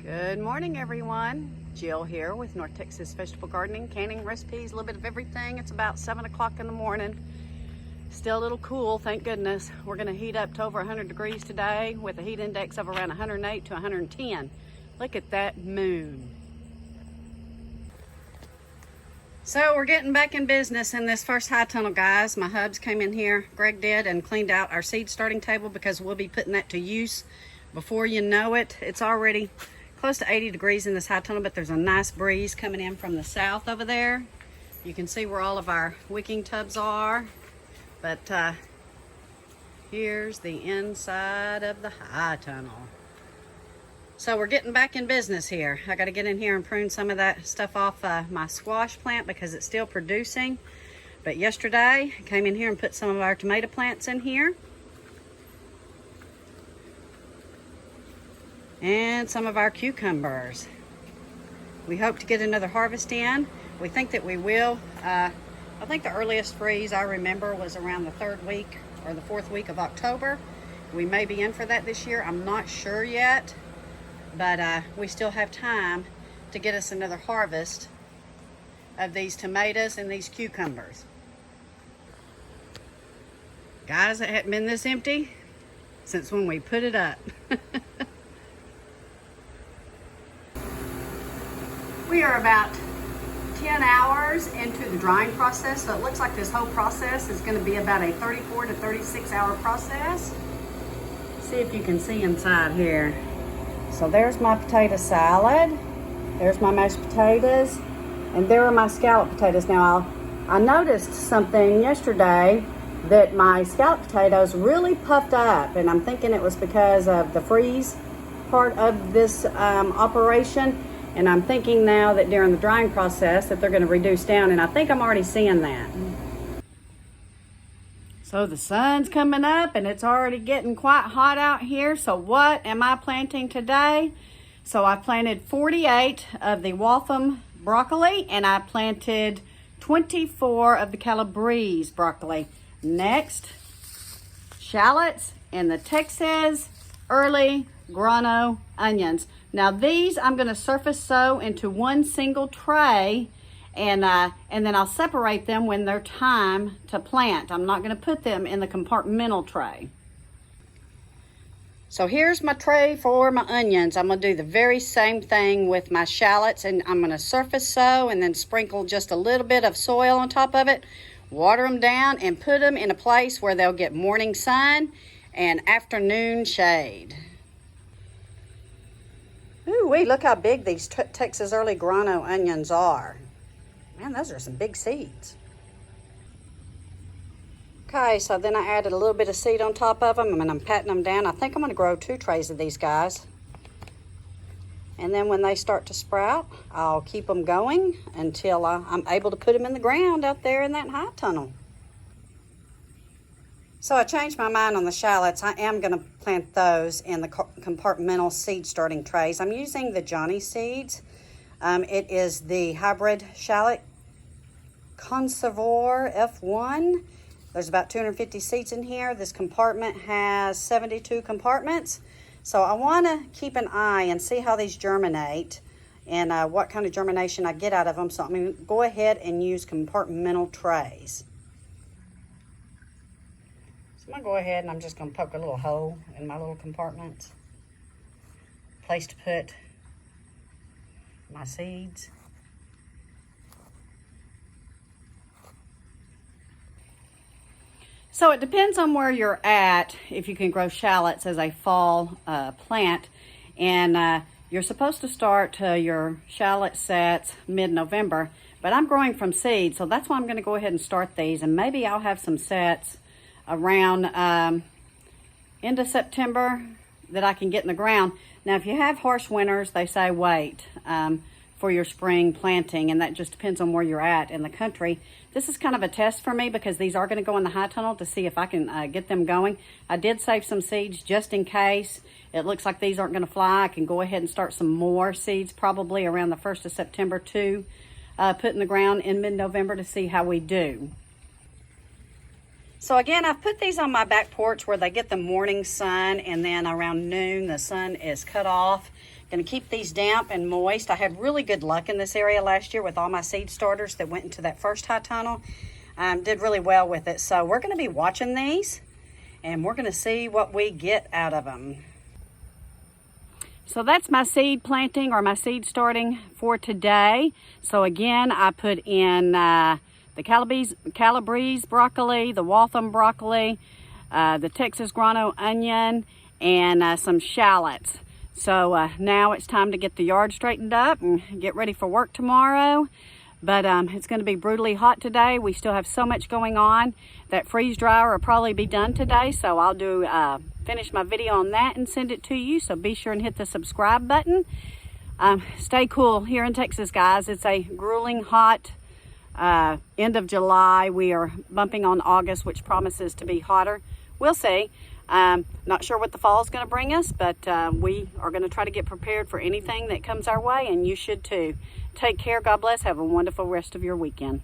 Good morning, everyone. Jill here with North Texas Vegetable Gardening, canning recipes, a little bit of everything. It's about 7 o'clock in the morning. Still a little cool, thank goodness. We're gonna heat up to over 100 degrees today with a heat index of around 108 to 110. Look at that moon. So we're getting back in business in this first high tunnel, guys. My hubs came in here, Greg did, and cleaned out our seed starting table because we'll be putting that to use. Before you know it, it's already close to 80 degrees in this high tunnel, but there's a nice breeze coming in from the south over there. You can see where all of our wicking tubs are, but here's the inside of the high tunnel. So we're getting back in business here. I got to get in here and prune some of that stuff off my squash plant because it's still producing. But yesterday, I came in here and put some of our tomato plants in here. And some of our cucumbers. We hope to get another harvest in. We think that we will. I think the earliest freeze I remember was around the 3rd week or the 4th week of October. We may be in for that this year. I'm not sure yet, but we still have time to get us another harvest of these tomatoes and these cucumbers. Guys, it hadn't been this empty since when we put it up. We are about 10 hours into the drying process, so it looks like this whole process is going to be about a 34 to 36 hour process. See if you can see inside here. So there's my potato salad, there's my mashed potatoes, and there are my scallop potatoes. Now I noticed something yesterday that my scallop potatoes really puffed up, and I'm thinking it was because of the freeze part of this operation. And I'm thinking now that during the drying process that they're going to reduce down, and I think I'm already seeing that. So the sun's coming up and it's already getting quite hot out here. So what am I planting today? So I planted 48 of the Waltham broccoli and I planted 24 of the Calabrese broccoli. Next, shallots and the Texas early grano onions. Now these I'm going to surface sow into one single tray, and then I'll separate them when they're time to plant. I'm not going to put them in the compartmental tray. So here's my tray for my onions. I'm going to do the very same thing with my shallots, and I'm going to surface sow and then sprinkle just a little bit of soil on top of it, water them down, and put them in a place where they'll get morning sun and afternoon shade. Ooh-wee, look how big these Texas early grano onions are. Man, those are some big seeds. Okay, so then I added a little bit of seed on top of them and I'm patting them down. I think I'm going to grow 2 trays of these guys. And then when they start to sprout, I'll keep them going until I'm able to put them in the ground out there in that high tunnel. So I changed my mind on the shallots. I am going to plant those in the compartmental seed starting trays. I'm using the Johnny seeds. It is the hybrid shallot Conservor F1. There's about 250 seeds in here. This compartment has 72 compartments. So I want to keep an eye and see how these germinate and what kind of germination I get out of them. So I'm going to go ahead and use compartmental trays. I'm going to go ahead and I'm just going to poke a little hole in my little compartments. Place to put my seeds. So it depends on where you're at if you can grow shallots as a fall plant. And you're supposed to start your shallot sets mid-November. But I'm growing from seed, so that's why I'm going to go ahead and start these. And maybe I'll have some sets around end of September that I can get in the ground. Now if you have harsh winters, they say wait for your spring planting, and that just depends on where you're at in the country. This is kind of a test for me because these are going to go in the high tunnel to see if I can get them going. I did save some seeds just in case it looks like these aren't going to fly. I can go ahead and start some more seeds probably around the 1st of September to put in the ground in mid-November to see how we do. So again, I've put these on my back porch where they get the morning sun, and then around noon the sun is cut off. Going to keep these damp and moist. I had really good luck in this area last year with all my seed starters that went into that first high tunnel. Did really well with it. So we're going to be watching these, and we're going to see what we get out of them. So that's my seed planting or my seed starting for today. So again, I put in the Calabrese broccoli, the Waltham broccoli, the Texas grano onion, and some shallots. So now it's time to get the yard straightened up and get ready for work tomorrow. But it's going to be brutally hot today. We still have so much going on. That freeze dryer will probably be done today, so I'll do finish my video on that and send it to you. So be sure and hit the subscribe button. Stay cool here in Texas, guys. It's a grueling hot end of July. We are bumping on August, which promises to be hotter. We'll see. Not sure what the fall is going to bring us, but we are going to try to get prepared for anything that comes our way, and you should too. Take care. God bless. Have a wonderful rest of your weekend.